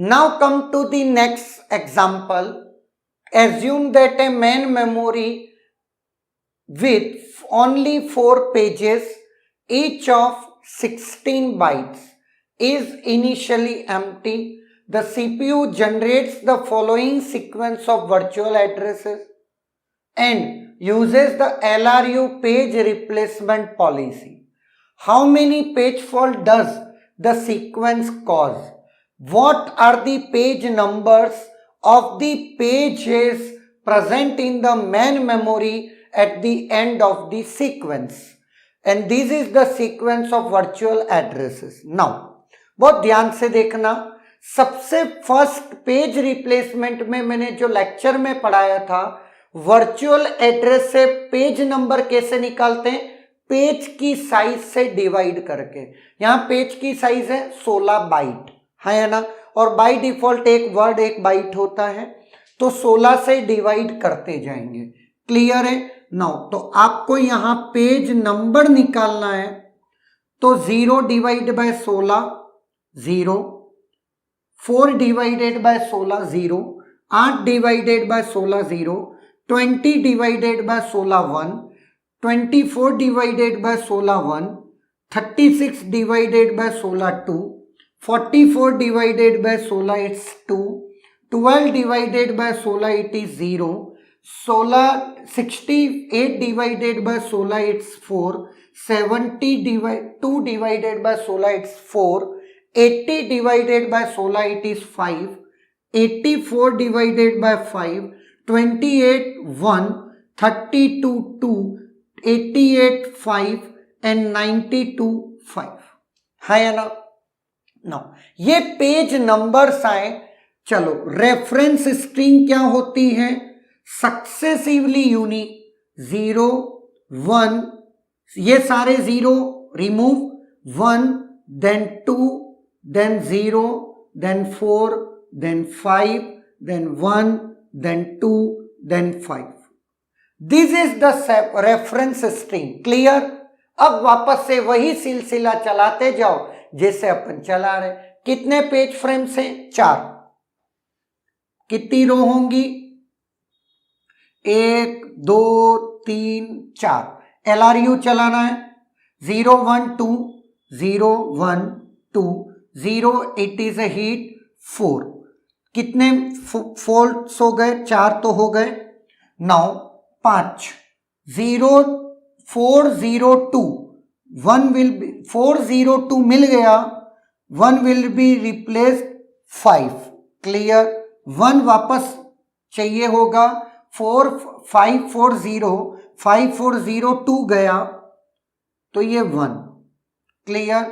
Now come to the next example. Assume that a main memory with only 4 pages, each of 16 bytes, is initially empty. The CPU generates the following sequence of virtual addresses and uses the LRU page replacement policy. How many page fault does the sequence cause? What are the page numbers of the pages present in the main memory at the end of the sequence? And this is the sequence of virtual addresses. Now, बहुत ध्यान से देखना, सबसे first page replacement में मैंने जो lecture में पढ़ाया था, वर्चुअल एड्रेस से पेज नंबर कैसे निकालते हैं, पेज की साइज से डिवाइड करके। यहां पेज की साइज है 16 बाइट, है ना, और बाय डिफॉल्ट एक वर्ड एक बाइट होता है, तो 16 से डिवाइड करते जाएंगे। क्लियर है? नाउ तो आपको यहां पेज नंबर निकालना है, तो 0 divide by 16 0, 4 divided by 16 0, 8 divided by 16 0, 20 divided by 16 1, 24 divided by 16 1, 36 divided by 16 2, 44 divided by 16 it's 2, 12 divided by 16 it is 0, 68 divided by 16 it's 4, 2 divided by 16 it's 4, 80 divided by 16 it is 5, 84 divided by 5, 28 1, 32 2, 88 5 and 92 5, है ना। No, ये page numbers आए। चलो, reference string क्या होती है? Successively unique 0 1, ये सारे 0 remove, 1 then 2 then 0 then 4 then 5 then 1 then 2 then 5। This is the reference string. Clear? अब वापस से वही सिलसिला चलाते जाओ जैसे अपन चला रहे। कितने पेज फ्रेम्स हैं? 4। कितनी रो होंगी? 1 2 3 4। LRU चलाना है 0 1 2 0 1 2 0, इट इज अ हीट 4। कितने फॉल्ट्स हो गए? 4 तो हो गए। नाउ 5 0 4 0 2, 1 विल बी 4 0 2 मिल गया, 1 विल बी रिप्लेस्ड 5। क्लियर? 1 वापस चाहिए होगा, 4 5 4 0 5 4 0 2 गया, तो ये 1। क्लियर?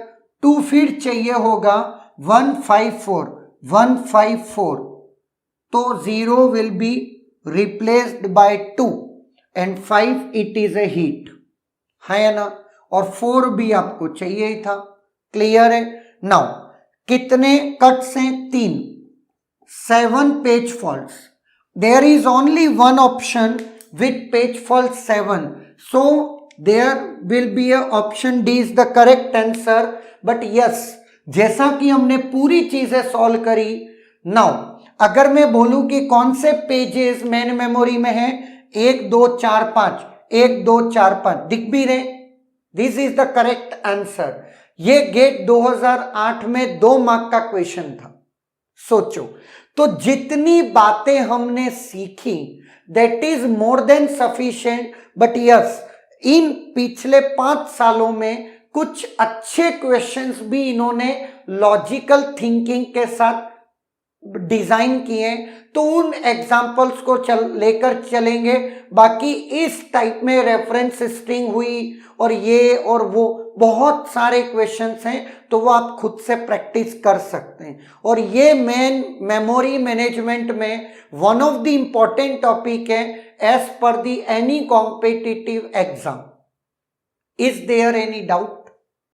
2 फिर चाहिए होगा, 1 5 4 1 5 4, तो 0 will be replaced by 2 and 5 it is a heat, है ना। और 4 भी आपको चाहिए ही था। क्लियर है? नाउ कितने कट्स हैं? 3। 7 page faults. There is only one option with page fault 7, so there will be a option D is the correct answer. But yes, जैसा कि हमने पूरी चीजें सॉल्व करी, नाउ अगर मैं बोलूं कि कौन से पेजेस मेन मेमोरी में है, 1 2 4 5, 1 2 4 5 दिख भी रहे, this is the correct answer. ये गेट 2008 में 2 मार्क का क्वेश्चन था। सोचो, तो जितनी बातें हमने सीखी that is more than sufficient. But yes, इन पिछले 5 सालों में कुछ अच्छे क्वेश्चंस भी इन्होंने लॉजिकल थिंकिंग के साथ डिजाइन किए, तो उन एग्जाम्पल्स को लेकर चलेंगे। बाकी इस टाइप में रेफरेंस स्ट्रिंग हुई और ये और वो बहुत सारे क्वेश्चंस हैं, तो वो आप खुद से प्रैक्टिस कर सकते हैं। और ये मेन मेमोरी मैनेजमेंट में one of the important topic है as per the any competitive exam. Is there any doubt?